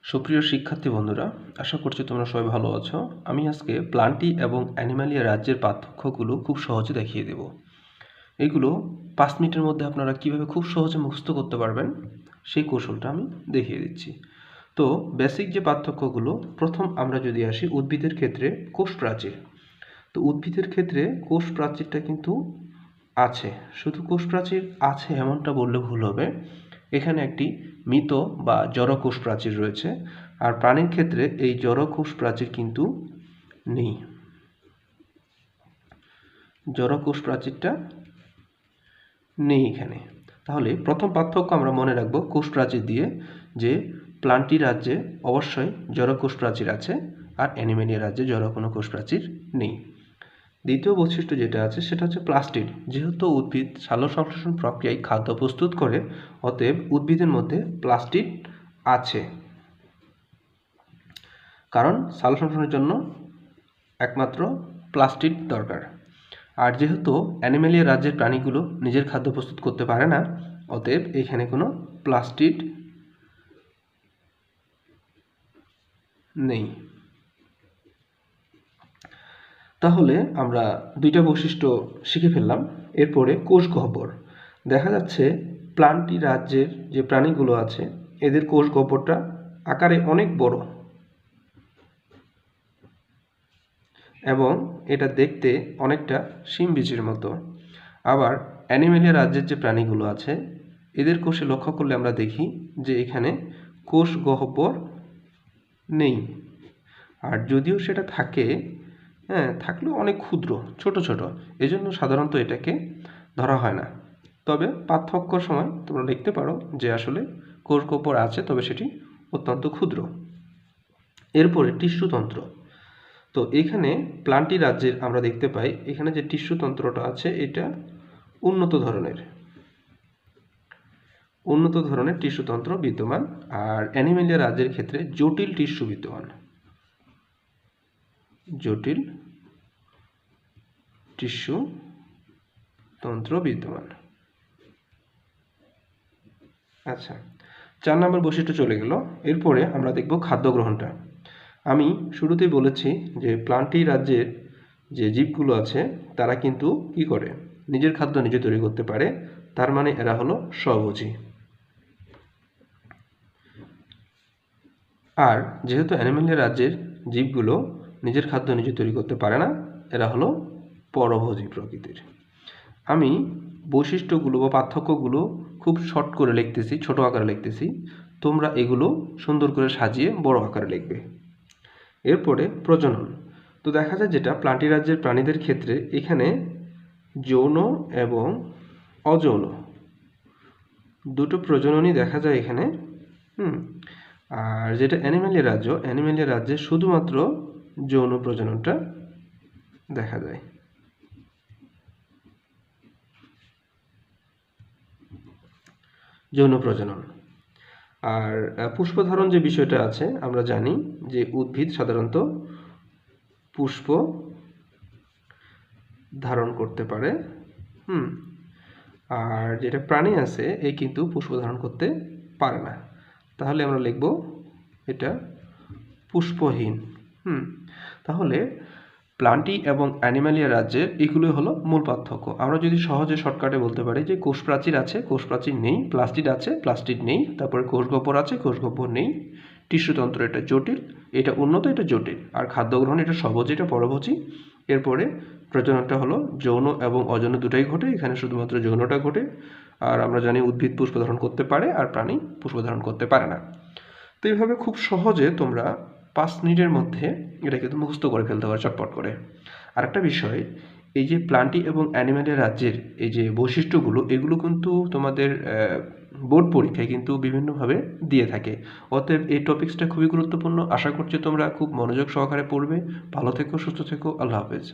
সুপ্রিয় শিক্ষার্থী বন্ধুরা, আশা করছি তোমরা সবাই ভালো আছো। আমি আজকে প্লান্টি এবং অ্যানিমালিয়া রাজ্যের পার্থক্যগুলো খুব সহজে দেখিয়ে দেব। এগুলো 5 মিনিটের মধ্যে আপনারা কিভাবে খুব সহজে মুখস্থ করতে পারবেন সেই কৌশলটা আমি দেখিয়ে দিচ্ছি। তো বেসিক যে পার্থক্যগুলো, প্রথম আমরা যদি আসি উদ্ভিদের ক্ষেত্রে কোষ প্রাচীর। তো উদ্ভিদের ক্ষেত্রে কোষ প্রাচীরটা কিন্তু আছে, শুধু কোষ প্রাচীর আছে এমনটা বললে ভুল হবে। এখানে একটি মৃত বা জড় কোষ প্রাচীর রয়েছে, আর প্রাণীর ক্ষেত্রে এই জড় কোষ প্রাচীর কিন্তু নেই। জড় কোষ প্রাচীরটা নেই এখানে। তাহলে প্রথম পার্থক্য আমরা মনে রাখবো কোষ প্রাচীর দিয়ে, যে প্লান্টি রাজ্যে অবশ্যই জড় কোষ প্রাচীর আছে আর অ্যানিমেলিয়া রাজ্যে জড় কোনো কোষ প্রাচীর নেই। দ্বিতীয় বৈশিষ্ট্য যেটা আছে সেটা হচ্ছে প্লাস্টিড। যেহেতু উদ্ভিদ সালোকসংশ্লেষণ প্রক্রিয়ায় খাদ্য প্রস্তুত করে, অতএব উদ্ভিদের মধ্যে প্লাস্টিড আছে, কারণ সালোকসংশ্লেষণের জন্য একমাত্র প্লাস্টিড দরকার। আর যেহেতু অ্যানিমেলিয়া রাজ্যের প্রাণীগুলো নিজের খাদ্য প্রস্তুত করতে পারে না, অতএব এখানে কোনো প্লাস্টিড নেই। তাহলে আমরা দুইটা বৈশিষ্ট্য শিখে ফেললাম। এরপরে কোষ গহ্বর। দেখা যাচ্ছে প্লান্টি রাজ্যের যে প্রাণীগুলো আছে এদের কোষ গহ্বরটা আকারে অনেক বড় এবং এটা দেখতে অনেকটা শিম বীজের মতো। আবার অ্যানিমেলিয়া রাজ্যের যে প্রাণীগুলো আছে এদের কোষে লক্ষ্য করলে আমরা দেখি যে এখানে কোষ গহ্বর নেই, আর যদিও সেটা থাকে, থাকলেও অনেক ক্ষুদ্র, ছোট ছোট, এজন্য সাধারণত এটাকে ধরা হয় না। তবে পার্থক্যর সময় তোমরা লিখতে পারো যে আসলে কোষ গহ্বর আছে, তবে সেটি অত্যন্ত ক্ষুদ্র। এরপরে টিস্যুতন্ত্র। তো এখানে প্লান্টি রাজ্যের আমরা দেখতে পাই এখানে যে টিস্যুতন্ত্রটা আছে এটা উন্নত ধরনের টিস্যুতন্ত্র বিদ্যমান, আর অ্যানিমেলিয়া রাজ্যের ক্ষেত্রে জটিল টিস্যু বিদ্যমান। জটিল টিস্যু তন্ত্র বিদ্যমান। আচ্ছা, 4 নম্বর বৈশিষ্ট্য চলে গেল। এরপরে আমরা দেখব খাদ্য গ্রহণটা। আমি শুরুতেই বলেছি যে প্লান্টি রাজ্যের যে জীবগুলো আছে তারা কিন্তু কি করে, নিজের খাদ্য নিজে তৈরি করতে পারে, তার মানে এরা হলো স্বভোজী। আর যেহেতু অ্যানিমেলিয়া রাজ্যের জীবগুলো নিজের খাদ্য নিজে তৈরি করতে পারে না, এরা হলো পরভোজী প্রকৃতির। আমি বৈশিষ্ট্যগুলো বা পার্থক্যগুলো খুব শর্ট করে লিখতেছি, ছোট আকারে লিখতেছি, তোমরা এগুলো সুন্দর করে সাজিয়ে বড় আকারে লিখবে। এরপরে প্রজনন। তো দেখা যায় যেটা প্লান্টি রাজ্যের প্রাণীদের ক্ষেত্রে এখানে যৌন এবং অযৌন দুটো প্রজননই দেখা যায় এখানে। আর যেটা অ্যানিমেলিয়া রাজ্যে শুধুমাত্র যৌন প্রজননটা দেখা যায়। যৌন প্রজনন। আর পুষ্পধারণ যে বিষয়টা আছে, আমরা জানি যে উদ্ভিদ সাধারণত পুষ্প ধারণ করতে পারে, আর যেটা প্রাণী আছে এই কিন্তু পুষ্প ধারণ করতে পারে না। তাহলে আমরা লিখব এটা পুষ্পহীন। তাহলে প্লান্টি এবং অ্যানিমালিয়া রাজ্যের এগুলোই হলো মূল পার্থক্য। আমরা যদি সহজে শর্টকাটে বলতে পারি যে কোষ প্রাচীর আছে, কোষ প্রাচীর নেই, প্লাস্টিড আছে, প্লাস্টিড নেই, তারপরে কোষ গহ্বর আছে, কোষ গহ্বর নেই, টিস্যুতন্ত্র এটা জটিল, এটা উন্নত, এটা জটিল, আর খাদ্য গ্রহণ এটা সহজ, এটা পরভোজী। এরপরে প্রজননটা হলো যৌন এবং অযৌন দুটাই ঘটে, এখানে শুধুমাত্র যৌনটা ঘটে। আর আমরা জানি উদ্ভিদ পুষ্প ধারণ করতে পারে আর প্রাণী পুষ্প ধারণ করতে পারে না। তো এইভাবে খুব সহজে তোমরা 5 মিনিটের মধ্যে এটা কিন্তু মুখস্থ করে ফেলতে পারো চটপট করে। আরেকটা বিষয়, এই যে প্লান্টি এবং অ্যানিমালিয়া রাজ্যের এই যে বৈশিষ্ট্যগুলো, এগুলো কিন্তু তোমাদের বোর্ড পরীক্ষায় কিন্তু বিভিন্নভাবে দিয়ে থাকে। অতএব এই টপিক্সটা খুবই গুরুত্বপূর্ণ। আশা করছি তোমরা খুব মনোযোগ সহকারে পড়বে। ভালো থেকো, সুস্থ থেকো, আল্লাহ হাফেজ।